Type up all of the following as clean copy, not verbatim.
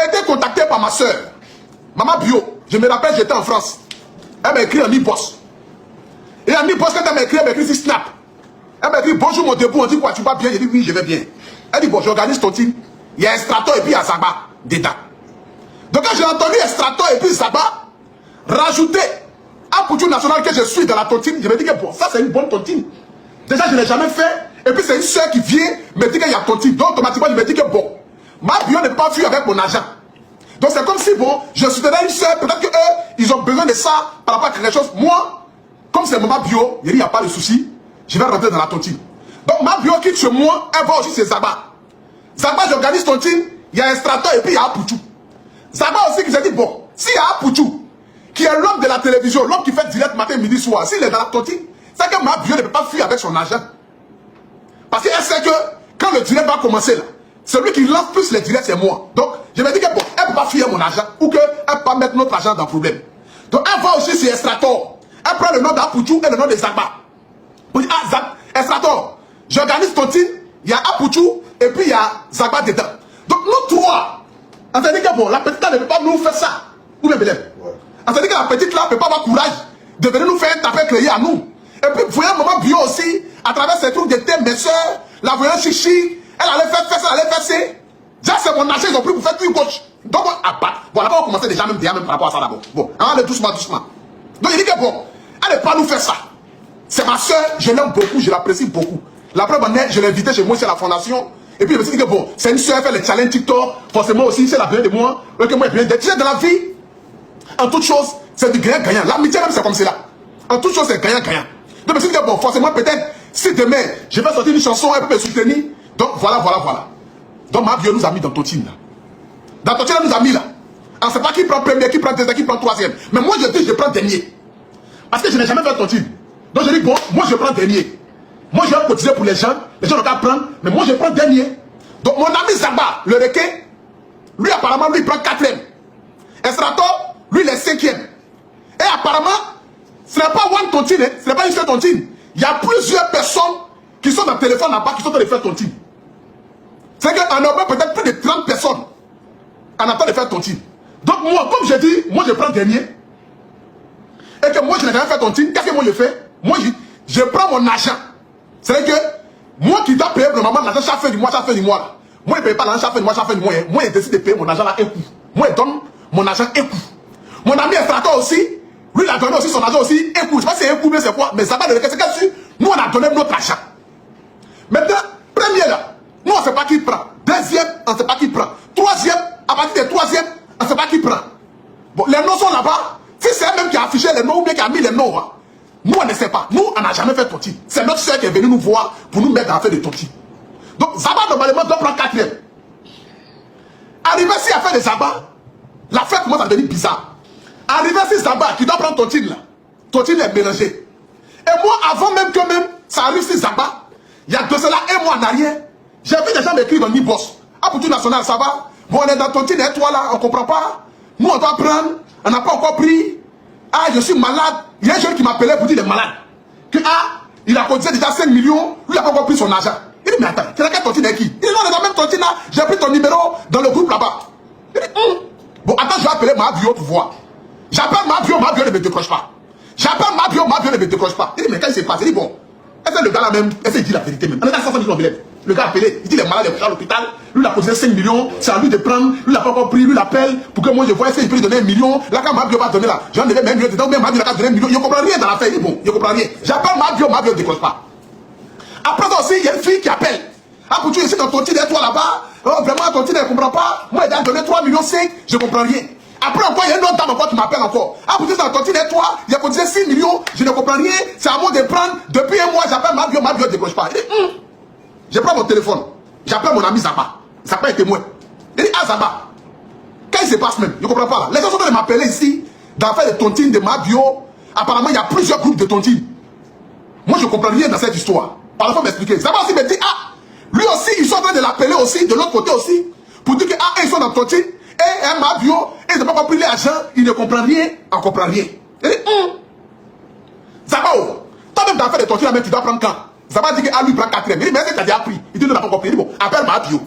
été contacté par ma soeur, Maman Bio. Je me rappelle, j'étais en France. Elle m'a écrit en e-boss. Et en e-boss, quand elle m'a écrit sur Snap. Elle m'a dit, bonjour mon debout, on dit quoi, tu vas bien? J'ai dit, oui, je vais bien. Elle dit, bon, j'organise ton team. Il y a Estrato et puis il y a Zaba dedans. Donc quand j'ai entendu Estrato et puis Zaba rajouter un Poutou national que je suis dans la tontine, je me dis que bon, ça c'est une bonne tontine. Déjà, je ne l'ai jamais fait. Et puis c'est une soeur qui vient me dire qu'il y a tontine. Donc automatiquement, je me dis que bon, ma bio n'est pas fui avec mon argent. Donc c'est comme si bon, je soutenais une soeur, peut-être que eux, ils ont besoin de ça par rapport à quelque chose. Moi, comme c'est ma bio, il n'y a pas de souci, je vais rentrer dans la tontine. Donc ma bio quitte chez moi, elle va aussi chez Zaba. Zaba, j'organise tontine, il y a un strato et puis il y a un Poutou. Zaba aussi qui s'est dit bon, s'il y a un Poutou, qui est l'homme de la télévision, l'homme qui fait direct matin, midi, soir, s'il est dans la tontine, c'est que ma bio ne peut pas fuir avec son argent. Parce qu'elle sait que quand le direct va commencer là, celui qui lance plus les directs, c'est moi. Donc, je me dis que bon, elle ne peut pas fuir mon argent ou qu'elle ne peut pas mettre notre argent dans le problème. Donc, elle va aussi sur Estrator. Elle prend le nom d'Apoutou et le nom de Zaba. On dit, ah, Estrator, j'organise tontine, il y a Apoutou et puis il y a Zaba dedans. Donc, nous trois, on s'est dit que bon, la petite là ne peut pas nous faire ça. Ou bien, Belém. On s'est dit que la petite là ne peut pas avoir courage de venir nous faire taper créer à nous. Et puis, vous voyez, maman bio aussi, à travers ces trucs de thème, mes soeurs, la voyant chichi, elle allait faire ça, elle allait faire ça. Déjà, c'est mon argent, ils ont pris pour faire une gauche. Donc, bon, là-bas, on commençait déjà même par rapport à ça d'abord. Bon, on va aller doucement, doucement. Donc, il dit que bon, elle ne peut pas nous faire ça. C'est ma soeur, je l'aime beaucoup, je l'apprécie beaucoup. La preuve en est, je l'ai invitée chez moi, chez la fondation. Et puis, je me suis dit que bon, c'est une soeur, elle fait les challenges TikTok. Forcément aussi, c'est la bien de moi. Que moi, bien d'être. Tu sais, dans la vie, en toute chose, c'est du gagnant-gagnant. L'amitié même, c'est comme cela. En toute chose, c'est gagnant-gagnant. Donc, je me suis dit que bon, forcément, peut-être, si demain, je vais sortir une chanson, elle peut me soutenir. Donc, voilà. Donc, ma bio nous a mis dans Tontine, là. Dans Tontine, elle nous a mis là. On ne sait pas qui prend premier, qui prend deuxième, qui prend troisième. Mais moi, je dis, je prends dernier. Parce que je n'ai jamais fait Tontine. Donc, je dis, bon, moi, je prends dernier. Moi, je vais cotiser pour les gens n'ont qu'à prendre, mais moi, je prends dernier. Donc, mon ami Zaba, le requin, lui, apparemment, lui, il prend quatrième. Estrato, lui, il est cinquième. Et apparemment, ce n'est pas one tontine, hein, ce n'est pas une seule tontine. Il y a plusieurs personnes qui sont dans le téléphone là-bas, qui sont en train de faire tontine. C'est qu'en Europe, peut-être plus de 30 personnes en attendant de faire tontine. Donc moi, comme je dis, moi je prends dernier. Et que moi je n'ai jamais fait tontine, qu'est-ce que moi je fais? Moi je prends mon argent. C'est-à-dire que moi qui dois payer normalement l'argent chaque fin du mois, là. Moi je ne paye pas l'argent chaque fin du mois, hein. Moi je décide de payer mon argent là un coup. Moi je donne mon argent un coup. Mon ami Estrator aussi, lui il a donné aussi son argent aussi un coup. Je ne sais pas si c'est un coup, mais c'est quoi? Mais ça va de c'est que nous on a donné notre argent. Maintenant, premier là, nous on ne sait pas qui prend. Deuxième, on ne sait pas qui prend. Troisième, à partir de troisième, on ne sait pas qui prend. Bon, les noms sont là-bas. Si c'est elle-même qui a affiché les noms ou bien qui a mis les noms, hein, nous on ne sait pas. Nous on n'a jamais fait tontine. C'est notre soeur qui est venue nous voir pour nous mettre dans l'affaire de tontine. Donc Zaba normalement doit prendre quatrième. Arrivé si elle fait des Zaba, la fête commence à devenir bizarre. Arrivé si Zaba qui doit prendre tontine là, tontine est mélangée. Et moi avant même que ça arrive si Zaba, il y a de cela un mois en arrière, j'ai vu des gens m'écrire dans l'e-boss. Ah, pour tout national, ça va? Bon, on est dans tontine et toi là, on ne comprend pas. Nous, on doit prendre, on n'a pas encore pris. Ah, je suis malade. Il y a un jeune qui m'appelait pour dire qu'il est malade. Que, ah, il a cotisé déjà 5 millions, lui, il n'a pas encore pris son argent. Il dit, mais attends, tu as quelle tontine avec qui? Il dit, non, on est dans la même tontine là, j'ai pris ton numéro dans le groupe là-bas. Il dit, bon, attends, je vais appeler ma bio pour voir. J'appelle ma bio ne me décroche pas. J'appelle ma bio ne me décroche pas. Il dit, mais quand il s'est passé, il dit, bon. Est-ce que le gars là même, est-ce qu'il dit la vérité même? On est dans 500 millions de le gars a appelé, il dit les malades, les couchés à l'hôpital, lui il a posé 5 millions, c'est à lui de prendre, lui il n'a pas encore pris, lui il appelle pour que moi je vois est-ce qu'il peut lui donner 1 million. Là quand Mabio va donner là, j'en devais même 1 million dedans, mais Mabio va donner 1 million, il ne comprend rien dans l'affaire, il dit bon, il ne comprend rien. J'appelle Mabio ne décroche pas. Après ça aussi, il y a une fille qui appelle. Ah pour tu ici dans ton titre et toi là-bas, oh, vraiment ton titre ne comprend pas, moi il a donné 3 millions 5, je ne comprends rien. Après encore, il y a une autre dame encore qui m'appelle encore. Ah, pour dire dans ton titre et toi, il a cotisé 6 millions, je ne comprends rien, c'est à moi de prendre, depuis un mois j'appelle Mabio ne décroche pas. Il dit, je prends mon téléphone, j'appelle mon ami Zaba. Zaba est témoin. Il dit, ah Zaba, quand il se passe même, je ne comprends pas là. Les gens sont en train de m'appeler ici, dans l'affaire de tontine, de Mabio. Apparemment, il y a plusieurs groupes de tontine. Moi, je ne comprends rien dans cette histoire. Par la fois, m'expliquer. Zaba aussi me dit, ah, lui aussi, ils sont en train de l'appeler aussi, de l'autre côté aussi, pour dire que, ah, ils sont dans tontine, et un Mabio, et ils n'ont pas compris l'argent, ils ne comprennent rien, on ne comprend rien. Il dit, Zaba, toi-même dans l'affaire de tontine, tu dois prendre quand? Zaba dit que ah, lui prend 4e. Il dit, mais est-ce que tu as déjà pris? Il dit, non, on n'a pas compris. Il dit, bon, appelle ma bio.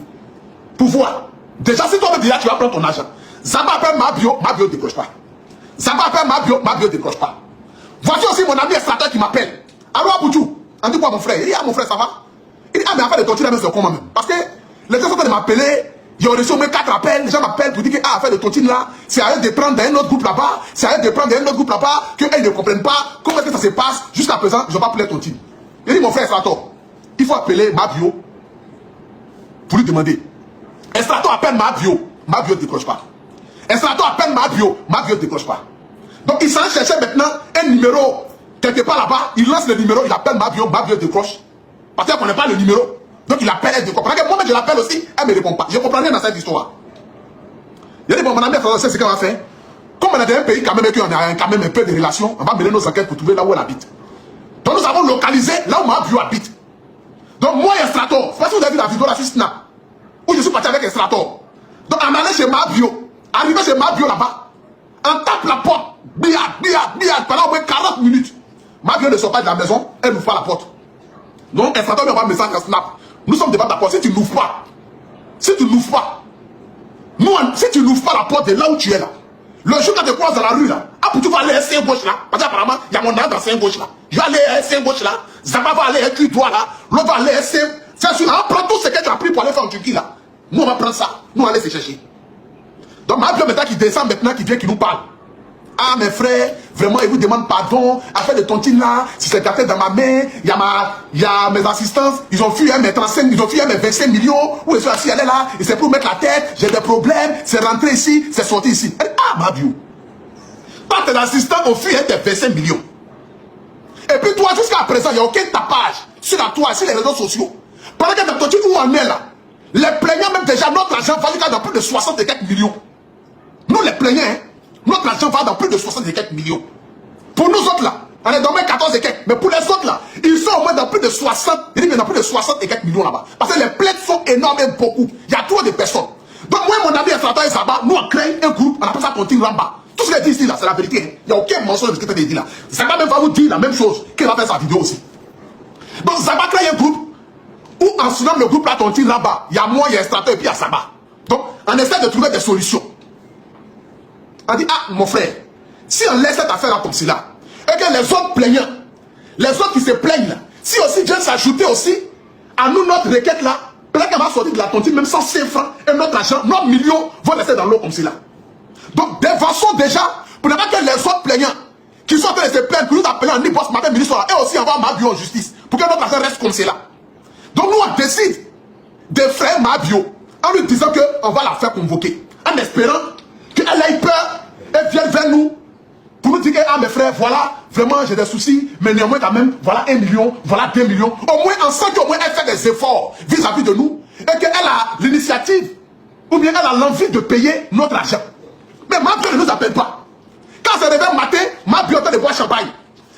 Pour voir. Déjà, si toi déjà tu vas prendre ton argent, Zaba appelle Mabio ne décroche pas. Zaba appelle Mabio ne décroche pas. Voici aussi mon ami extracteur qui m'appelle. Allô Aboutou, on dit quoi mon frère? Il dit ah mon frère ça va? Il dit ah mais affaire de tontine là c'est comment même? Parce que les gens sont en train de m'appeler, ils ont reçu au moins 4 appels, les gens m'appellent pour dire que ah affaire de tontine là, c'est à eux de prendre un autre groupe là-bas, c'est à eux de prendre un autre groupe là-bas, qu'eux ne comprennent pas comment est-ce que ça se passe. Jusqu'à présent, ils n'ont pas appelé tontine. Il dit mon frère extracteur, il faut appeler Mabio pour lui demander. Extracteur appelle Mabio ne décroche pas. Extracteur appelle Mabio ne décroche pas. Donc il s'en chercher maintenant un numéro quelque part là-bas, il lance le numéro, il appelle Mabio décroche. Parce qu'elle ne connaît pas le numéro. Donc il appelle, elle décroche. Moi je l'appelle aussi, elle ne me répond pas. Je ne comprends rien dans cette histoire. Il a dit bon, mon ami, c'est ce qu'elle va faire. Comme on a un pays quand même qui a quand même un peu de relations, on va mêler nos enquêtes pour trouver là où elle habite. Donc nous avons localisé là où Mabio habite. Donc moi Extracteur, je ne sais pas si vous avez vu la vidéo là sur Snap, où je suis parti avec Extracteur. Donc on allait chez Mabio, arrivé chez Mabio là-bas, on tape la porte, biat, pendant au moins 40 minutes. Mabio ne sort pas de la maison, elle n'ouvre pas la porte. Donc Extracteur me envoie un message à Snap. Nous sommes devant ta porte, si tu n'ouvres pas, si tu n'ouvres pas la porte de là où tu es là, le jour que tu te croises dans la rue là, tu vas aller à sein gauche là, parce qu'apparemment, il y a mon âme dans sein gauche là. Je vais aller à sein gauche là, Zaba va aller à cul droit là, l'autre va aller à sein. C'est sûr, on prend tout ce que tu as pris pour aller faire en Turquie là. Nous on va prendre ça, nous on va aller se chercher. Donc Mabio maintenant qui descend maintenant, qui vient, qui nous parle. Ah mes frères, vraiment ils vous demandent pardon, affaire de tontine là, si c'est gâté dans ma main, il y a mes assistants, ils ont fui mes 35, ils ont fui mes 25 millions, où je suis assis, elle est là, et c'est pour mettre la tête, j'ai des problèmes, c'est rentré ici, c'est sorti ici. Elle dit, ah Mabio, quand tes assistants ont fui tes 25 millions, et puis toi jusqu'à présent, il n'y a aucun tapage sur la toile, sur les réseaux sociaux, pendant que ta tontine où on est là, les plaignants même déjà, notre argent va dans plus de 60 et quelques millions. Nous les plaignants, hein, notre argent va dans plus de 60 et quelques millions. Pour nous autres là, on est dans moins 14 et quelques. Mais pour les autres là, ils sont au moins dans plus de 60. Il dit dans plus de 60 et quelques millions là-bas. Parce que les plaintes sont énormes et beaucoup. Il y a trop de personnes. Donc moi mon ami Extracteur et Zaba, nous on crée un groupe, on appelle ça Tontine Ramba. Tout ce qu'il dit ici là, c'est la vérité. Il n'y a aucun mensonge de ce que tu as dit là. Zaba même va vous dire la même chose qu'il va faire sa vidéo aussi. Donc Zaba crée un groupe où en soutenant le groupe là Tontine Ramba, il y a moi, il y a Extracteur et puis il y a Zaba. Donc on essaie de trouver des solutions. On dit, ah mon frère, si on laisse cette affaire là comme cela, et que les autres plaignants, les autres qui se plaignent là, si aussi Dieu s'ajouter aussi à nous notre requête là, peut-être qu'elle va sortir de la tontine même sans 5 francs et notre argent, nos millions vont rester dans l'eau comme cela. Donc dévançons déjà pour ne pas que les autres plaignants qui sont en train de se plaindre, que nous appelons en Nibos matin, ministre là, et aussi envoyer Mabio en justice pour que notre argent reste comme cela. Donc nous on décide de faire Mabio en lui disant qu'on va la faire convoquer, en espérant qu'elle ait peur et vienne vers nous pour nous dire que, ah mes frères, voilà, vraiment j'ai des soucis, mais néanmoins quand même, voilà 1 million, voilà 2 millions. Au moins, on sent qu'au moins elle fait des efforts vis-à-vis de nous et qu'elle a l'initiative ou bien elle a l'envie de payer notre argent. Mais Mabio ne nous appelle pas. Quand ça réveille matin, Mabio est en train de boire champagne.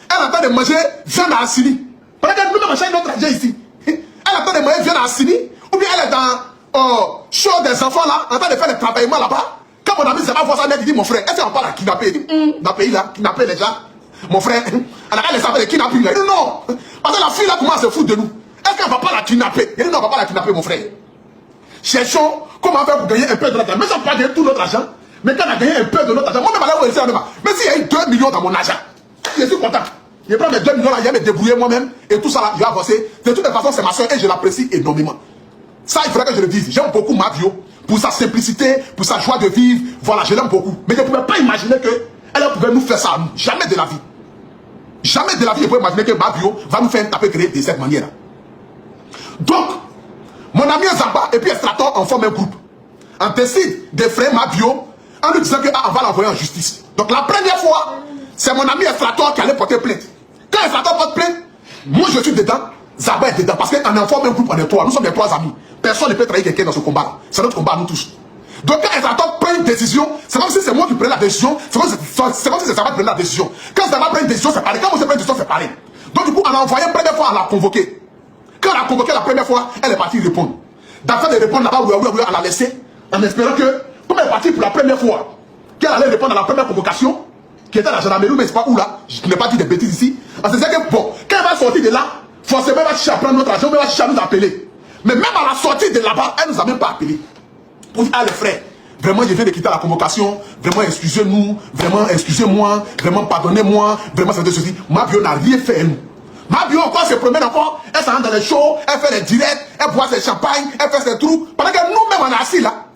Elle est en train de manger viande à Assini. Pendant qu'elle nous mange notre argent ici. Elle est en train de manger viande à Assini ou bien elle est dans show des enfants là, en train de faire le travaillement là-bas. Quand mon ami Zaba voit ça, il dit mon frère, est-ce qu'on parle à kidnapper? Il dit, dans le pays là, kidnapper les gens. Mon frère, on a les appels de kidnapping là. Il dit non, parce que la fille là commence à se foutre de nous. Est-ce qu'elle va pas la kidnapper? Il dit non, on va pas la kidnapper mon frère. Cherchons comment faire pour gagner un peu de notre argent. Mais ça ne peut pas gagner tout notre argent. Mais quand on a gagné un peu de notre argent, moi-même, là où je mais s'il y a eu 2 millions dans mon argent, je suis content. Je prends mes 2 millions là, je vais me débrouiller moi-même et tout ça là, je vais avancer. De toute façon, c'est ma soeur et je l'apprécie énormément. Ça, il faudrait que je le dise. J'aime beaucoup Mabio pour sa simplicité, pour sa joie de vivre. Voilà, je l'aime beaucoup. Mais je ne pouvais pas imaginer qu'elle pouvait nous faire ça à nous. Jamais de la vie. Jamais de la vie, je pouvais imaginer que Mabio va nous faire taper créer de cette manière-là. Donc, mon ami Zaba et puis Extracteur en forment un groupe. On décide de frère Mabio en lui disant qu'on va l'envoyer en justice. Donc la première fois, c'est mon ami Extracteur qui allait porter plainte. Quand Extracteur porte plainte, moi je suis dedans, Zaba est dedans. Parce qu'on en forme un groupe, on est 3. Nous sommes les 3 amis. Personne ne peut trahir quelqu'un dans ce combat-là. C'est notre combat, nous tous. Donc quand Extracteur prend une décision, c'est comme si c'est moi qui prenais la décision, c'est comme si c'est Zaba qui prenait la décision. Quand Zaba prend une décision, c'est pareil. Quand moi je prends une décision, c'est pareil. Donc du coup, on a envoyé la première fois, on l'a convoqué. Quand on l'a convoqué la première fois, elle est partie répondre. D'abord de répondre là-bas, oui, on l'a laissé, en espérant que, comme elle est partie pour la première fois, qu'elle allait répondre à la première convocation, qui était à la gendarmerie, mais c'est pas où là, je n'ai pas dit des bêtises ici. On se disait que bon, quand elle va sortir de là, forcément elle va chercher à prendre notre argent, mais elle va chercher à nous appeler. Mais même à la sortie de là-bas, elle ne nous a même pas appelé. Pour dire, ah les frères, vraiment je viens de quitter la convocation, vraiment excusez-nous, vraiment excusez-moi, vraiment pardonnez-moi, vraiment c'est de ceci. Mabio n'a rien fait nous. Mabio encore se promène encore, elle s'en dans les shows, elle fait les directs, elle boit ses champagnes, elle fait ses trous. Pendant que nous-mêmes on est assis là,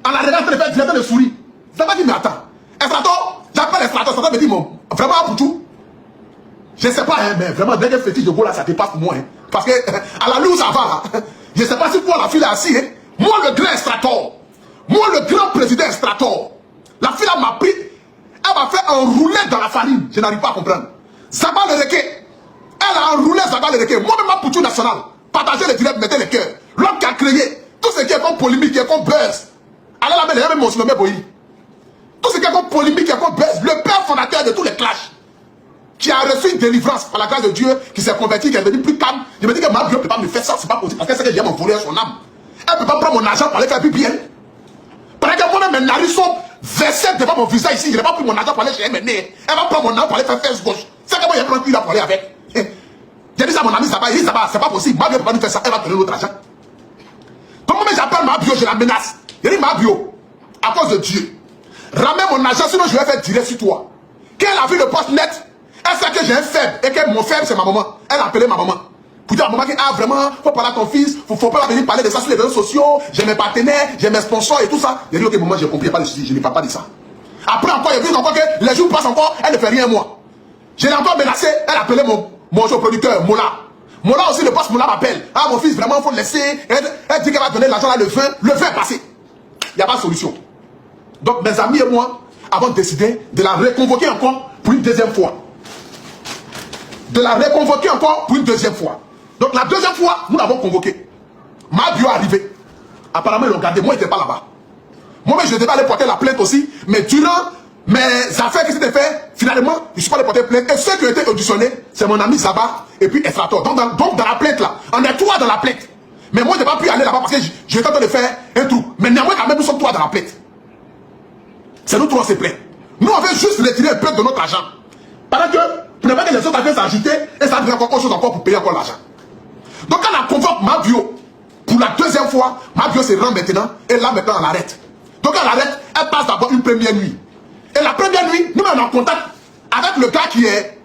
on a regardé de faire directeur de souris. Ça va dire mais attends, Estrator, j'appelle Estrator, ça me dit mon, vraiment Poutou. Je sais pas, hein, mais vraiment, dès que fétiche de go là, ça te passe pour moi. Hein. Parce que, à la loupe, ça va. Là. Je sais pas si toi, la fille est assise. Hein. Moi, le grand Estrator. Moi, le grand président Estrator. La fille là m'a pris. Elle m'a fait enrouler dans la farine. Je n'arrive pas à comprendre. Zaba le Requet. Elle a enroulé Zaba le Requet. Moi-même, ma Poutou nationale. Partagez les directs, mettez les cœurs. L'homme qui a créé tout ce qui est comme polémique, qui est comme buzz. Allez la mettre, même mon surnommé Boyi. Tout ce qui est comme polémique, qui est comme buzz. Le père fondateur de tous les clashs. Qui a reçu une délivrance par la grâce de Dieu, qui s'est converti, qui est devenu plus calme. Je me dis que Mabio ne peut pas me faire ça, c'est pas possible. Parce qu'elle sait que j'ai mon voler son âme. Elle ne peut pas prendre mon argent pour aller faire plus bien. Pendant que moi-même, mes narines sont versées devant mon visage ici, je n'ai pas pris mon argent pour aller chez MNE. Elle va prendre mon argent pour aller faire fesse gauche. C'est que moi, j'ai pris un là pour aller avec. J'ai dit ça à mon ami Zaba, il dit Zaba, c'est pas possible. Mabio ne peut pas nous faire ça, elle va donner l'autre argent. Donc moi, j'appelle Mabio, je la menace. Je dis Mabio, à cause de Dieu, ramène mon argent, sinon je vais faire direct sur toi. Qu'elle a vu le poste net. Elle sait que j'ai un faible et que mon faible c'est ma maman. Elle a appelé ma maman. Pour dire à maman que ah vraiment, faut parler à ton fils, faut pas venir parler de ça sur les réseaux sociaux, j'ai mes partenaires, j'ai mes sponsors et tout ça. Il a dit ok maman j'ai compris, pas de soucis, je ne parle pas de ça. Après encore, il a vu encore que les jours passent encore, elle ne fait rien moi. Je l'ai encore menacé, elle a appelé mon producteur, Mola. Mola aussi, le poste Mola m'appelle. Ah mon fils, vraiment, il faut le laisser. Elle dit qu'elle va donner l'argent là, le vin est passé. Il n'y a pas de solution. Donc mes amis et moi avons décidé de la reconvoquer encore pour une deuxième fois. De la reconvoquer encore pour une deuxième fois. Donc la deuxième fois, nous l'avons convoqué. Mabio est arrivé. Apparemment, ils l'ont gardé. Moi, il n'était pas là-bas. Moi-même, je devais aller porter la plainte aussi. Mais durant mes affaires qui s'étaient faites, finalement, je ne suis pas allé porter plainte. Et ceux qui ont été auditionnés, c'est mon ami Zaba et puis Estrator. Donc dans la plainte là, on est trois dans la plainte. Mais moi, je n'ai pas pu aller là-bas parce que j'étais en train de faire un trou. Mais néanmoins, quand même, nous sommes trois dans la plainte. C'est nous trois, c'est plaint. Nous, on veut juste retirer un peu de notre argent. Pendant que, pour ne pas que les autres affaires s'agiter, et ça devient encore autre chose encore pour payer encore l'argent. Donc, quand on convoque Mabio, pour la deuxième fois, Mabio se rend maintenant, et là maintenant, on l'arrête. Donc, elle arrête, elle passe d'abord une première nuit. Et la première nuit, nous, on est en contact avec le gars qui est,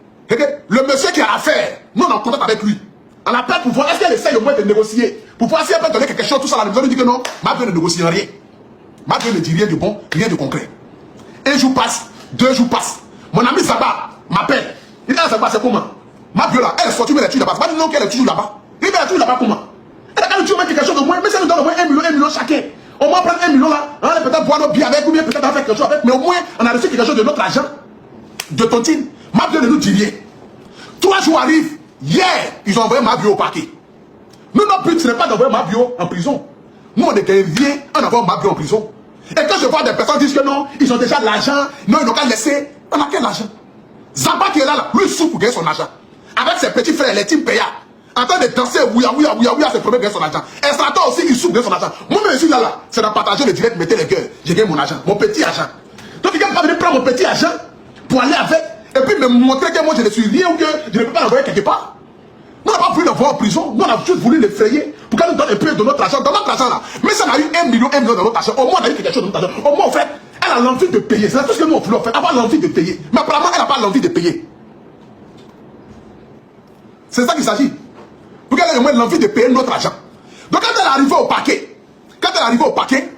le monsieur qui a l'affaire. Nous, on est en contact avec lui. On appelle pour voir, est-ce qu'elle essaye au moins de négocier, pour voir si elle peut donner quelque chose, tout ça, la maison, lui dit que non, Mabio ne négocie rien. Mabio ne dit rien de bon, rien de concret. Un jour passe, 2 jours passent. Mon ami Zaba m'appelle. Il dit, ah, Zaba, c'est comment? Mabio là, elle est sortie, mais elle est toujours là-bas. C'est pas non qu'elle est toujours là-bas. Il dit, elle est toujours là-bas, comment? Elle a quand même toujours quelque chose de moins, mais ça nous donne au moins 1 million chacun. Au moins prendre 1 million là, on va peut-être boire nos billets avec, ou bien peut-être faire quelque chose avec, mais au moins on a reçu quelque chose de notre argent, de tontine. Mabio ne nous dit rien. 3 jours arrivent, hier, ils ont envoyé Mabio au parquet. Nous, notre but, ce n'est pas d'envoyer Mabio en prison. Nous, on est rien en envoyant Mabio en prison. Et quand je vois des personnes dire que non, ils ont déjà de l'argent, non, ils n'ont qu'à laisser, on a quel argent? Zaba qui est là, lui, il souffre pour gagner son argent. Avec ses petits frères, les team payants, en train de danser, ouya, c'est pour gagner son argent. Estrator aussi, il souffre de gagner son argent. Moi-même, je suis là, c'est de partager le direct, mettez les cœurs, j'ai gagné mon argent, mon petit argent. Donc, il ne peut pas venir prendre mon petit argent pour aller avec, et puis me montrer que moi, je ne suis rien ou que je ne peux pas l'envoyer quelque part. Nous, on n'a pas voulu l'envoyer en prison, nous, on a juste voulu l'effrayer pour qu'elle nous donne un peu de notre argent. Dans notre argent là, mais ça a eu 1 million dans notre argent. Au moins, on a eu quelque chose de notre argent. Au moins, en fait, elle a l'envie de payer. C'est tout ce que nous, on voulait en fait, avoir l'envie de payer. Mais apparemment, elle n'a pas l'envie de payer. C'est ça qu'il s'agit. Pour qu'elle ait au moins l'envie de payer notre argent. Donc, quand elle est arrivée au paquet,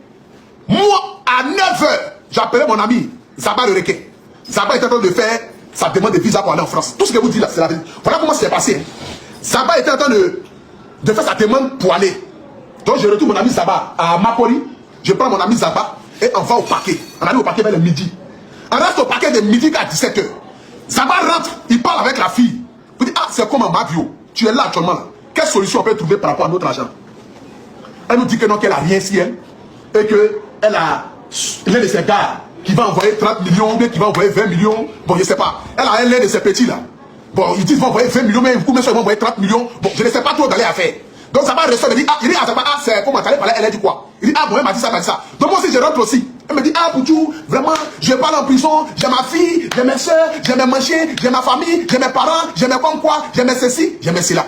moi, à 9h, j'appelais mon ami Zaba le Requet. Zaba était en train de faire sa demande de visa pour aller en France. Tout ce que vous dites là, c'est la vérité. Voilà comment ça s'est passé. Zaba était en train de faire sa demande pour aller. Donc je retourne mon ami Zaba à Makori. Je prends mon ami Zaba et on va au paquet. On arrive au paquet vers le midi. On reste au paquet de midi à 17h. Zaba rentre, il parle avec la fille. Il dit, ah, c'est comme un Mabio. Tu es là actuellement. Là. Quelle solution on peut trouver par rapport à notre argent? Elle nous dit que non, qu'elle n'a rien si elle. Et qu'elle a l'un de ses gars qui va envoyer 30 millions, ou bien qui va envoyer 20 millions. Bon, je ne sais pas. Elle a l'un de ses petits là. Bon, ils disent qu'ils vont envoyer 20 millions, mais combien ils vont envoyer 30 millions. Bon, je ne sais pas trop d'aller à faire. Donc ça va rester, il dit, ah, c'est comment tu allais parler, elle a dit quoi? Il dit, ah, bon, elle m'a dit ça, elle m'a dit ça. Donc moi aussi, je rentre aussi. Elle me dit, ah, Poutou, vraiment, je vais pas aller en prison, j'ai ma fille, j'ai mes soeurs, j'ai mes manchés, j'ai ma famille, j'ai mes parents, j'ai mes comme quoi, j'ai mes ceci, j'ai mes cela.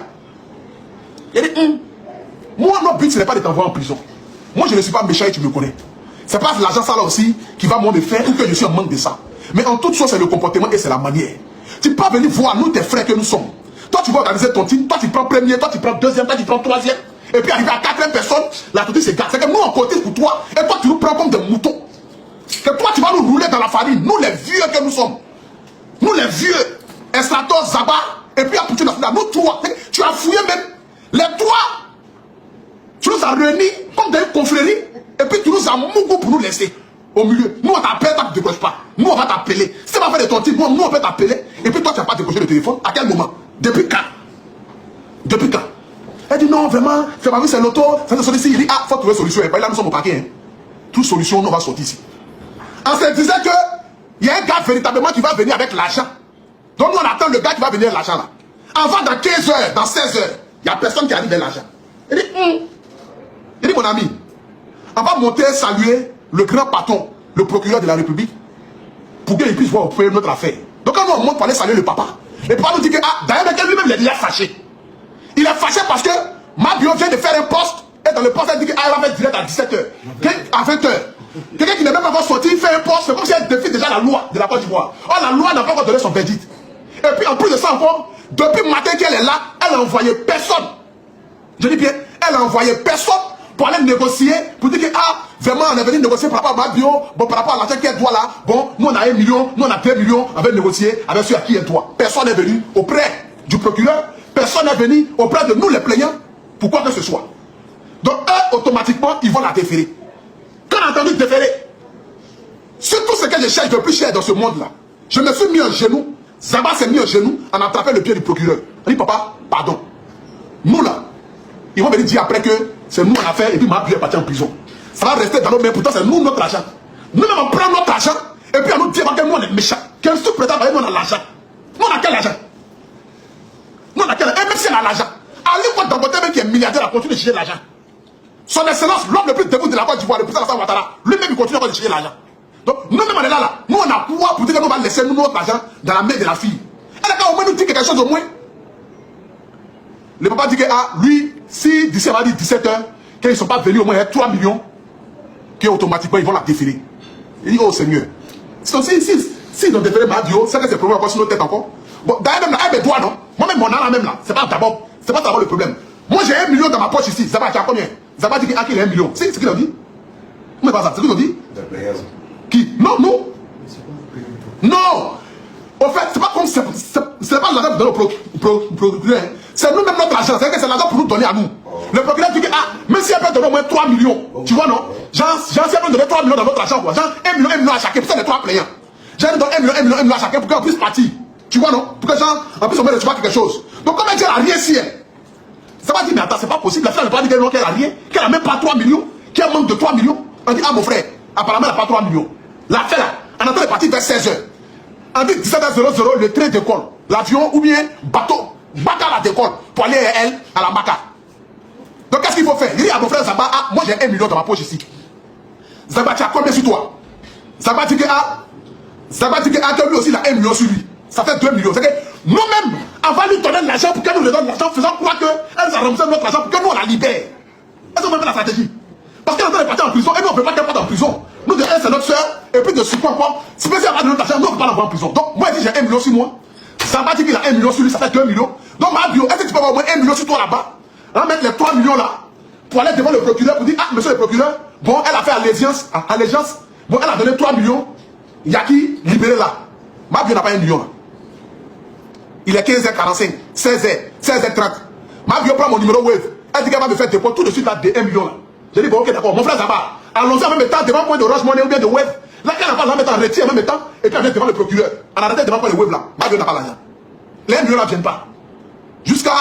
Il dit, moi, notre but, ce n'est pas de t'envoyer en prison. Moi, je ne suis pas méchant et tu me connais. C'est pas l'argent ça là aussi qui va moi me faire ou que je suis en manque de ça. Mais en toute chose, c'est le comportement et c'est la manière. Tu peux pas venir voir nous, tes frères que nous sommes. Toi, tu vas organiser ton team, toi, tu prends premier, toi, tu prends deuxième, toi, tu prends troisième. Et puis, arrivé à quatrième personne, la tortille s'égare. C'est que nous, on cotise pour toi, et toi, tu nous prends comme des moutons. Que toi, tu vas nous rouler dans la farine. Nous, les vieux que nous sommes. Nous, les vieux. Estrator, Zaba, et puis, Apoutu, nous, trois. Tu as fouillé même. Les trois. Tu nous as réunis comme des confréries. Et puis, tu nous as mougou pour nous laisser. Au milieu. Nous, on t'appelle, toi, tu ne décroches pas. Nous, on va t'appeler. Si tu vas faire de ton type, nous, on peut t'appeler. Et puis, toi, tu n'as pas décroché le téléphone. À quel moment? Depuis quand? Depuis quand? Elle dit non, vraiment, c'est l'auto. C'est solution. Il dit, ah, il faut trouver solution. Et puis là, nous sommes au paquet. Hein. Toute solution, nous, on va sortir ici. On se disait que il y a un gars véritablement qui va venir avec l'argent. Donc, nous, on attend le gars qui va venir avec l'argent là. Avant, dans 15 heures, dans 16 heures, il n'y a personne qui arrive avec l'argent. Il dit, mon ami, on va monter saluer le grand patron, le procureur de la République, pour qu'il puisse voir notre affaire. Donc quand on monte pour aller saluer le papa, le papa nous dit que, ah, d'ailleurs, lui-même, il est déjà fâché. Il est fâché parce que Mabio vient de faire un poste, et dans le poste, elle dit qu'il va faire direct à 17h, à 20h. Quelqu'un qui n'est même pas encore sorti, il fait un poste, c'est comme si elle défie déjà la loi de la Côte d'Ivoire. Or, la loi n'a pas encore donné son verdict. Et puis, en plus de ça encore, depuis le matin qu'elle est là, elle a envoyé personne. Je dis bien, elle a envoyé personne pour aller négocier, pour dire que, ah, vraiment, on est venu négocier par rapport à Mabio, bon, par rapport à l'argent qu'elle doit là, bon, nous on a 1 million, nous on a 2 millions, on va négocier avec celui à qui elle doit. Personne n'est venu auprès du procureur, personne n'est venu auprès de nous les plaignants, pour quoi que ce soit. Donc, eux, automatiquement, ils vont la déférer. Quand on a entendu déférer, c'est tout ce que je cherche de plus cher dans ce monde-là. Je me suis mis en genou, Zaba s'est mis en genou, en attrapant le pied du procureur. On dit, papa, pardon. Nous là, ils vont venir dire après que c'est nous en affaire et puis Mabio est parti en prison. Ça va rester dans nos mains, pourtant c'est nous notre argent. Nous-mêmes on prend notre argent et puis on nous dit que nous on est méchants. Quel sous-président nous on a l'argent. Nous on a quel argent? Nous on a quel argent? Et même si on a l'argent, Ali Kote Dangote même qui est milliardaire a continué de chier l'argent. Son excellence, l'homme le plus debout de la Côte d'Ivoire, le président Alassane Ouattara, lui-même il continue à chier l'argent. Donc nous-mêmes on est là. Nous on a pouvoir pour dire que nous on va laisser notre argent dans la main de la fille. Elle a qu'à au moins nous dire quelque chose au moins. Le papa dit que ah, lui, si d'ici on va dire 17h, qu'ils ne sont pas venus au moins 3 millions, qu'automatiquement ils vont la défiler. Il dit, oh Seigneur. Si ils ont défilé Mabio, c'est que c'est le problème encore sur notre tête encore. Bon, d'ailleurs même là, elle me doit non. Moi-même mon âme même là, c'est pas d'abord le problème. Moi j'ai 1 million dans ma poche ici. Zaba, tu as combien? Zaba dit qu'il a 1 million. C'est ce qu'il a dit. Mais pas ça, c'est ce qu'ils ont dit. Qui? Non, non. Non. En fait, c'est pas comme c'est pas l'argent pour donner au procureur. C'est nous-mêmes notre argent. C'est que c'est l'argent pour nous donner à nous. Le procureur dit que, ah, même si elle peut donner au moins 3 millions, tu vois, non? Genre, si elle peut donner 3 millions dans notre argent, quoi. Genre, 1 million à chacun, pour ça les 3 plaignants. Genre, donne 1 million à chacun pour qu'on puisse partir. Tu vois, non? Pour que, genre, en plus, on met recevoir quelque chose. Donc, comme elle dit, elle n'a rien si elle. Ça va dire, mais attends, c'est pas possible. La fille n'a pas dit qu'elle n'a rien, qu'elle n'a même pas 3 millions, qu'elle manque de 3 millions. On dit, ah, mon frère, apparemment, elle n'a pas 3 millions. La fille, là, on attend de partir vers 16h. On dit 17h00, le train décolle. L'avion ou bien bateau. Baka la décolle pour aller elle à la Maka. Donc qu'est-ce qu'il faut faire? Il dit à mon frère Zaba, ah, moi j'ai 1 million dans ma poche ici. Zaba, tu as combien sur toi? Zaba dit que que lui aussi il a 1 million sur lui. Ça fait 2 millions. C'est que nous-mêmes, on va lui donner de l'argent pour qu'elle nous redonne l'argent, faisant croire qu'elle a remboursé notre argent pour que nous on la libère. Est-ce qu'on peut faire la stratégie? Parce qu'elle est en train de partir en prison et nous on ne peut pas qu'elle parte en prison. Nous de elle c'est notre soeur et puis de ce point encore, si elle a donné notre argent, nous on ne peut pas l'envoyer en prison. Donc moi je dis j'ai 1 million sur moi. Zaba dit qu'il a 1 million sur lui, ça fait 2 millions. Donc Mabio, est-ce que tu peux avoir au moins 1 million sur toi là-bas? On va mettre les 3 millions là pour aller devant le procureur pour dire, ah monsieur le procureur, bon elle a fait allégeance, bon elle a donné 3 millions, il y a qui libéré là? Mabio n'a pas 1 million là. Il est 15h45, 16h30. Mabio prend mon numéro wave, elle dit qu'elle va me faire dépôt tout de suite là de 1 million là. J'ai dit bon ok d'accord, mon frère Zaba, allons-y en même temps devant le point de Roche Money ou bien de wave. Là qu'elle n'a pas l'argent, en retire en même temps, et puis elle vient devant le procureur. Elle a arrêté devant le web là. Mabio n'a pas l'argent. Les 1 million là ne viennent pas. Jusqu'à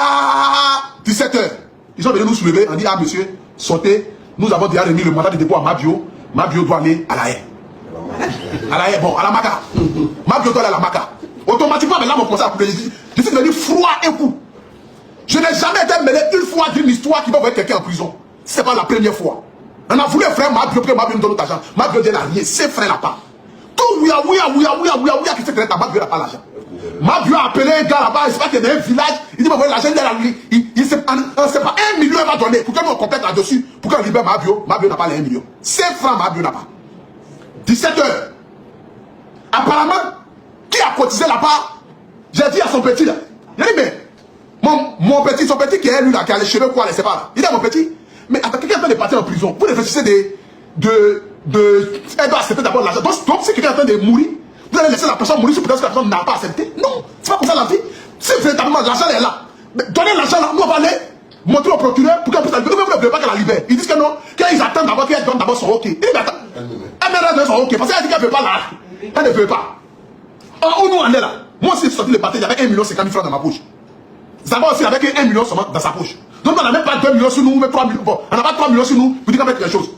17h. Ils sont venus nous soulever. On dit, ah monsieur, sortez. Nous avons déjà remis le mandat de dépôt à Mabio. Mabio doit aller à la haie. À la haie, bon, à la Maka. Mabio doit aller à la Maka. Automatiquement, mais là, on commence à couper. Je suis devenu froid et fou. Je n'ai jamais été mêlé une fois d'une histoire qui va envoyer quelqu'un en prison. Ce n'est pas la première fois. On a voulu un frère Mabio, que Mabio nous donne notre argent. Mabio n'a rien. Ses frères là pas. Tout, oui, qui se crée à Mabio n'a pas l'argent. Mabio a appelé un gars là-bas, il sait pas qu'il y a un village, il dit, l'argent, il sait pas, 1 million il va donner, pour que nous on complète là-dessus, pour qu'on libère Mabio. Mabio n'a pas les 1 million. 5 francs, Mabio n'a pas. 17 heures. Apparemment, qui a cotisé là-bas? J'ai dit à son petit là, il dit, mais, mon petit, son petit qui est lui là, qui a les cheveux quoi, il sait pas là. Il dit à mon petit, mais attends, quelqu'un est en train de partir en prison, vous réfléchissez elle doit accepter d'abord l'argent. Donc, si quelqu'un est en train de mourir, vous allez laisser la personne mourir, peut-être que la personne n'a pas accepté. Non, c'est pas comme ça la vie. Si véritablement l'argent est là, donnez l'argent là, nous on va aller montrer au procureur pour qu'elle puisse la libérer. Vous ne voulez pas qu'elle la libère. Ils disent que non, qu'ils attendent d'abord qu'elle donne d'abord son OK. Il dit, mais attends, elle donne son OK, parce qu'elle dit qu'elle ne veut pas là. Elle ne veut pas. Or, où nous on est là? Moi aussi, je suis sorti le parti, il y avait 1,50 million francs dans ma poche. Zaba aussi avec 1 million seulement dans sa poche. Donc on n'a même pas 2 millions sur nous, mais 3 millions. Bon, on n'a pas 3 millions sur nous, vous dites qu'on fait quelque chose.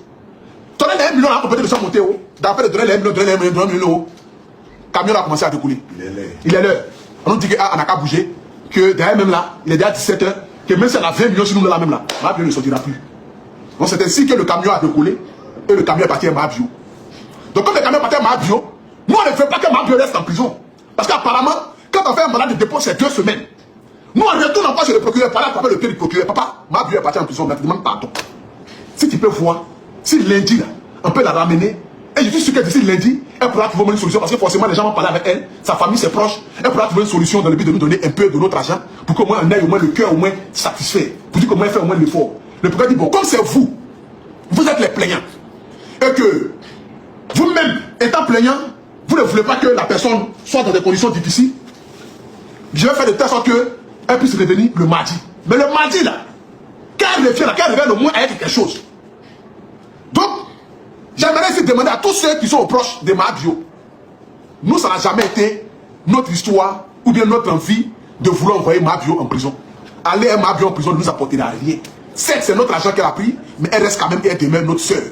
Donnez les 1 million là, on peut peut-être monter haut. D'après donner les 1 million, donner les 1 million haut. Le camion a commencé à découler. Il est l'heure. On nous dit qu'on n'a qu'à bouger, que derrière même là, il est déjà 17 h, que même si on a 20 millions sur nous là même là, Mabio ne sortira plus. Donc c'est ainsi que le camion a décollé et le camion est parti à Mabio. Donc comme le camion est parti à Mabio, nous on ne fait pas que Mabio reste en prison. Parce qu'apparemment, quand on fait un mandat de dépôt, c'est 2 semaines. Nous on retourne encore chez le procureur, par là, papa le pied du procureur. Papa, Mabio est parti en prison, mais tu demandes pardon. Si tu peux voir, si lundi là, on peut la ramener, et je suis sûr que d'ici lundi, elle pourra trouver une solution, parce que forcément les gens vont parler avec elle, sa famille, ses proches, elle pourra trouver une solution dans le but de nous donner un peu de notre argent, pour qu'au moins on ait au moins le cœur au moins satisfait, pour dire comment elle fait au moins l'effort. Le procureur dit, bon, comme c'est vous, vous êtes les plaignants, et que vous-même, étant plaignant, vous ne voulez pas que la personne soit dans des conditions difficiles, je vais faire de telle sorte qu'elle puisse revenir le mardi. Mais le mardi là, qu'elle revient là, qu'elle revienne au moins avec quelque chose. Donc, j'aimerais aussi demander à tous ceux qui sont proches de Mabio, nous, ça n'a jamais été notre histoire ou bien notre envie de vouloir envoyer Mabio en prison. Aller à Mabio en prison ne nous apportera rien. Certes, c'est notre argent qu'elle a pris, mais elle reste quand même et elle demeure notre soeur.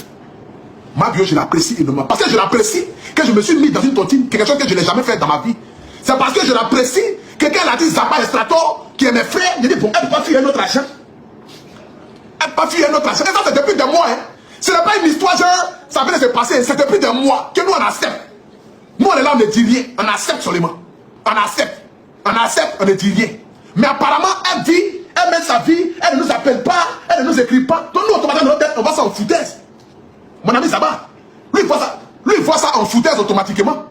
Mabio, je l'apprécie énormément. Parce que je l'apprécie, que je me suis mis dans une tontine, quelque chose que je n'ai jamais fait dans ma vie. C'est parce que je l'apprécie, quelqu'un a dit Zaba Estrator, qui est mes frères, il dit bon, elle ne peut pas fuir notre argent. Elle ne peut pas fuir notre argent. Et ça, c'est depuis des mois, hein. Ce n'est pas une histoire, genre, ça vient de se passer, c'est depuis des mois que nous on accepte. Nous on est là, on ne dit rien, on accepte seulement. On accepte, on ne dit rien. Mais apparemment, elle vit, elle met sa vie, elle ne nous appelle pas, elle ne nous écrit pas. Donc nous, automatiquement, dans notre tête, on va ça en foutaise. Mon ami Zaba, lui il voit ça en foutaise automatiquement.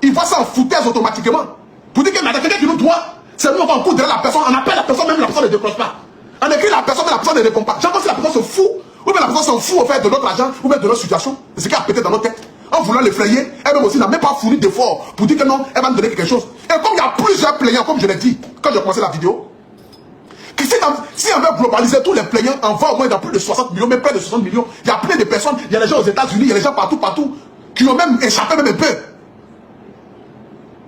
Il voit ça en foutaise automatiquement. Pour dire que quelqu'un qui nous doit, c'est nous on va en coudre la personne, on appelle la personne, même la personne ne décroche pas. On écrit la personne, mais la personne ne répond pas. J'entends si la personne se fout, ou bien la personne s'en fout au fait de notre argent, ou bien de notre situation. C'est ce qui a pété dans notre tête. En voulant l'effrayer, elle-même aussi n'a même pas fourni d'efforts pour dire que non, elle va nous donner quelque chose. Et comme il y a plusieurs plaignants, comme je l'ai dit, quand j'ai commencé la vidéo, que si on veut globaliser tous les plaignants, on va au moins dans plus de 60 millions, même près de 60 millions. Il y a plein de personnes, il y a des gens aux États-Unis, il y a des gens partout, qui ont même échappé même un peu.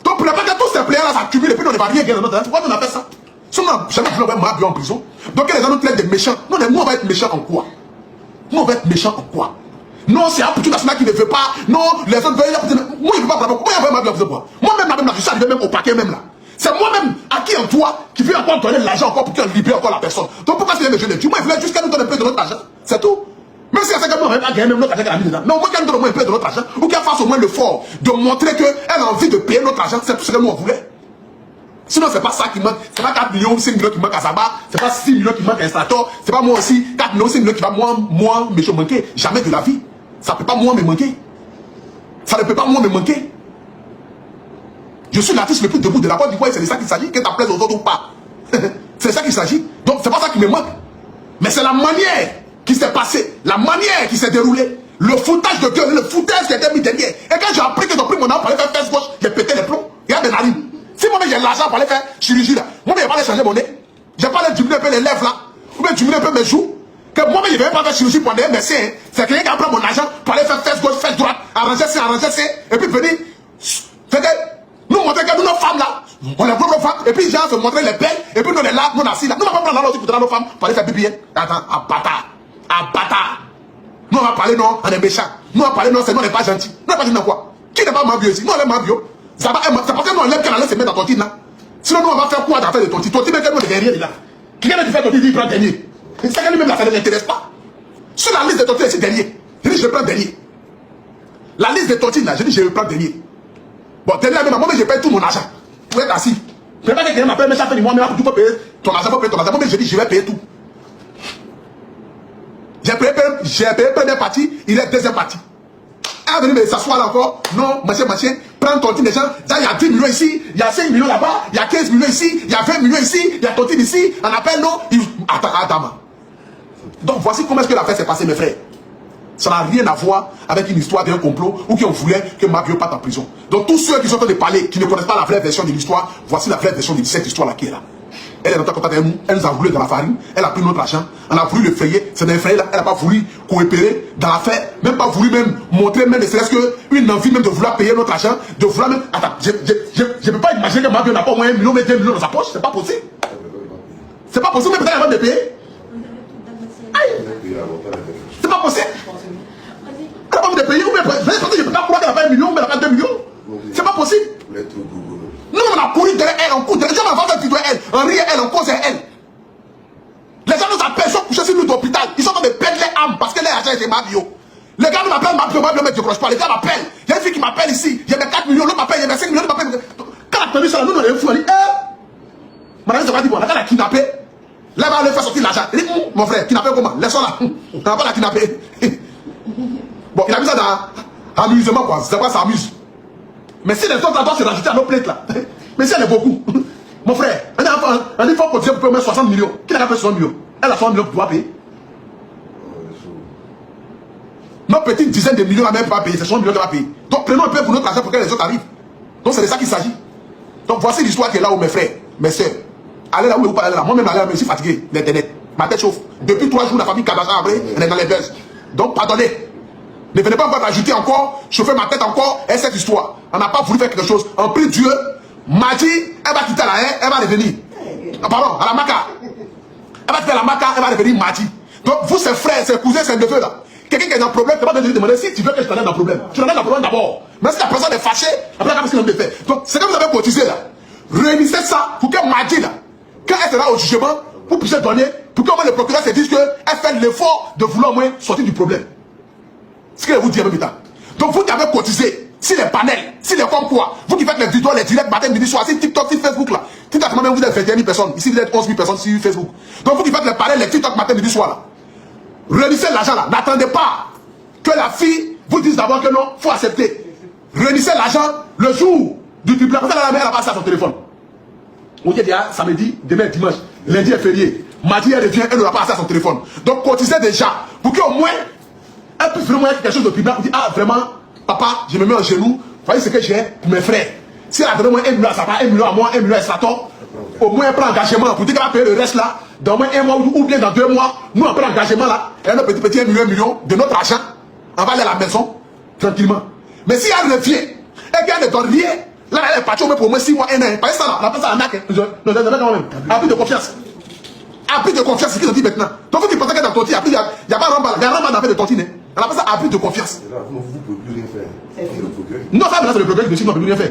Donc pour ne pas que tous ces plaignants-là s'accumulent et puis on ne va rien gagner dans notre tête. Pourquoi on a fait ça? Si on n'a jamais voulu envoyer Mabio en prison, donc les gens nous traitent des méchants. Nous on va être méchants en quoi? Nous on va être méchants en quoi? Non, c'est un petit national qui ne veut pas. Non, les autres veulent. Moi, je ne veux pas prendre. Moi, je veux Mabio en prison. Moi-même, là, je suis arrivé même au paquet même là. C'est moi-même à qui en toi qui veut encore donner de l'argent encore pour qu'on libère encore la personne. Donc pourquoi tu viens me jeûner? Moi, il voulait juste qu'elle nous donne un peu de notre argent. C'est tout. Même si elle sait que moi, on va pas gagner même notre argent qu'elle a mis dedans. Mais au moins qu'elle nous donne au moins un peu de notre argent. Ou qu'elle fasse au moins l'effort de montrer qu'elle a envie de payer notre argent. C'est tout ce que nous on voulait. Sinon, c'est pas ça qui manque. C'est pas 4 millions ou 5 millions qui manquent à Zaba. C'est pas 6 millions qui manquent à Estrator. C'est pas moi aussi 4 millions ou 5 millions qui va moi me manquer. Jamais de la vie. Ça ne peut pas moi me manquer. Ça ne peut pas moi me manquer. Je suis l'artiste le plus debout de la Côte d'Ivoire et c'est de ça qu'il s'agit, que ça plaise aux autres ou pas. C'est ça qu'il s'agit. Donc c'est pas ça qui me manque. Mais c'est la manière qui s'est passée, la manière qui s'est déroulée, le foutage de gueule, le foutage qui a été mis derrière. Et quand j'ai appris qu'ils ont pris mon arme pour aller faire fesse gauche, j'ai pété les plombs. Regarde mes narines. Si moi-même j'ai l'argent pour aller faire chirurgie là, moi-même je vais pas aller changer mon nez. Je vais pas aller diminuer un peu les lèvres là, ou bien diminuer un peu mes joues. Que moi-même je ne vais pas faire chirurgie pour aller un médecin. C'est quelqu'un qui a pris mon argent pour aller faire fesse gauche, fesse droite, arranger ça, et puis venir. Nous montrer que nous, nos femmes là, on est propres femmes, et puis les gens se montrer les belles, et puis nous on est là, nous on est assis là. Nous on va pas prendre là aussi pour donner nos femmes pour aller faire BBN. Attends, à bâtard. Nous on va parler non, on est méchants. Nous on va parler non, c'est nous on n'est pas gentils. Nous on n'est pas gentils dans quoi? Qui n'est pas Mabio ici? Nous on est Mabio. C'est parce que nous on l'aime qu'elle allait se mettre dans ton titre là. Sinon nous on va faire quoi dans l'affaire de ton titre? Ton titre, mais nous on est derrière là. Quelqu'un qui fait ton titre, il prend dernier. C'est ça que lui-même là, ça ne l'intéresse pas. Sur la liste de ton titre, c'est dernier. Je dis je prends dernier. La liste de ton titre là, je dis je prends dernier. Bon, dernièrement, moi, je paye tout mon argent. Vous êtes assis. Je ne vais pas que quelqu'un m'appelle, mais ça fait du mois, mais là, tu peux payer ton argent, pour payer ton argent. Moi, je dis, je vais payer tout. J'ai payé première partie, il est deuxième partie. Elle est venue s'asseoir là encore. Non, machin, prends ton team des gens. Il y a 10 millions ici, il y a 5 millions là-bas, il y a 15 millions ici, il y a 20 millions ici, il y a ton team ici. On appelle non. Attends. Donc voici comment est-ce que l'affaire s'est passée, mes frères. Ça n'a rien à voir avec une histoire d'un complot ou qui on voulait que Mabio parte en prison. Donc tous ceux qui sont en train de parler, qui ne connaissent pas la vraie version de l'histoire, voici la vraie version de cette histoire-là qui est là. Elle est en contact avec nous, elle nous a roulé dans la farine, elle a pris notre argent, on a voulu le frayer, c'est un frère là, elle n'a pas voulu coopérer dans l'affaire, même pas voulu même montrer, même ne serait-ce qu'une envie même de vouloir payer notre argent, de vouloir même... Attends, je ne peux pas imaginer que Mabio n'a pas au moins 1 million, mais 2 millions dans sa poche, c'est pas possible. C'est pas possible, mais peut-être elle va me payer. Aïe. C'est pas possible. Elle va me payer, ou bien je ne peux pas croire qu'elle n'a pas 1 million, mais elle n'a pas 2 millions. C'est pas possible. Nous, on a couru derrière elle, on court derrière elle, on va faire plutôt elle, on rit elle, on cause elle. Les gens nous appellent, ils sont couchés sur nous d'hôpital, ils sont en train de perdre les âmes parce que les agents étaient Mabio. Les gars nous m'appellent Mabio, mais je ne croche pas. Les gars m'appellent. Il y a une fille qui m'appelle ici, il y a 4 millions, l'autre m'appelle, il y a 5 millions, l'autre m'appelle. Quand la police là, nous, on est fou, on dit, madame, c'est pas dit, bon, la gars l'a kidnappé. Là, elle va aller faire sortir l'argent. Il dit, mon frère, kidnappé comment? Laisse-la là. On va pas la kidnapper. Bon, il a mis ça dans amusement, quoi. C'est pas ça amuse. Mais si les autres doivent se rajouter à nos plaintes là, mais si elle est beaucoup, mon frère, on dit qu'il faut cotiser pour mettre 60 millions. Qui n'a pas fait 60 millions? Elle a 60 millions pour pouvoir payer. Nos petites dizaines de millions, elle n'a même pas payé, c'est 60 millions qu'elle va payer. Donc prenons un peu pour notre argent pour que les autres arrivent. Donc c'est de ça qu'il s'agit. Donc voici l'histoire qui est là où mes frères, mes soeurs. Allez là où vous parlez là. Moi-même, je suis fatigué d'internet. Ma tête chauffe. Depuis 3 jours, la famille Kabasa après, elle est dans les buzz. Donc pardonnez. Ne venez pas rajouter encore, chauffer ma tête encore, et cette histoire. On n'a pas voulu faire quelque chose. En prie Dieu, Madi, elle va quitter la haine, elle va revenir. Pardon, à la Maca. Elle va quitter la Maca, elle va revenir Madi. Donc vous, ses frères, ses cousins, ses neveux là, quelqu'un qui est dans un problème, tu vas te demander si tu veux que je t'en aide dans le problème. Tu en aides dans le problème d'abord. Mais si la personne est fâchée, après, qu'est-ce qu'il a fait? Donc, c'est comme vous avez cotisé là. Réunissez ça pour que Madi là, quand elle sera au jugement, vous puissiez donner, pour que le procureur se dise qu'elle fait l'effort de vouloir au moins sortir du problème. Ce que je vous dis en même temps. Donc vous qui avez cotisé, si les panels, si les comme quoi, vous qui faites les vidéos, les directs matin, midi, soir, si TikTok, si Facebook là, TikTok même vous êtes 21 000 personnes, ici vous êtes 11 000 personnes sur Facebook. Donc vous qui faites les panels, les TikTok matin, midi, soir là, réunissez l'argent là, n'attendez pas que la fille vous dise d'abord que non, il faut accepter. Réunissez l'argent le jour du tribunal, parce qu'elle a passé à son téléphone. On dit déjà samedi, demain dimanche, lundi est férié, mardi elle revient, elle n'aura pas accès à son téléphone. Donc cotisez déjà, pour qu'au moins, elle puisse vraiment être quelque chose de primaire pour dire, ah vraiment, papa, je me mets en genoux, voyez ce que j'ai pour mes frères. Si elle a vraiment 1 million à sa part, 1 million à moi, 1 million à Straton, au moins elle prend engagement pour dire qu'elle va payer le reste là, dans au moins 1 mois ou bien dans 2 mois, nous on prend engagement là, et un petit 1 million de notre argent, on va aller à la maison, tranquillement. Mais si elle revient, et qu'elle ne donne rien, là elle est partie au moins pour au moins 6 mois, 1 an, pas ça là, on appelle ça un acte, non, quand même, abus de confiance. Abus de confiance, c'est ce qu'ils ont dit maintenant. Donc vous qui pensez que dans ton tir, il n'y a pas Ramba, il y a Ramba dans l'affaire de tontine. On appelle ça abus de confiance. Vous ne pouvez plus rien faire. Non, ça, c'est le problème, je ne peux plus rien faire.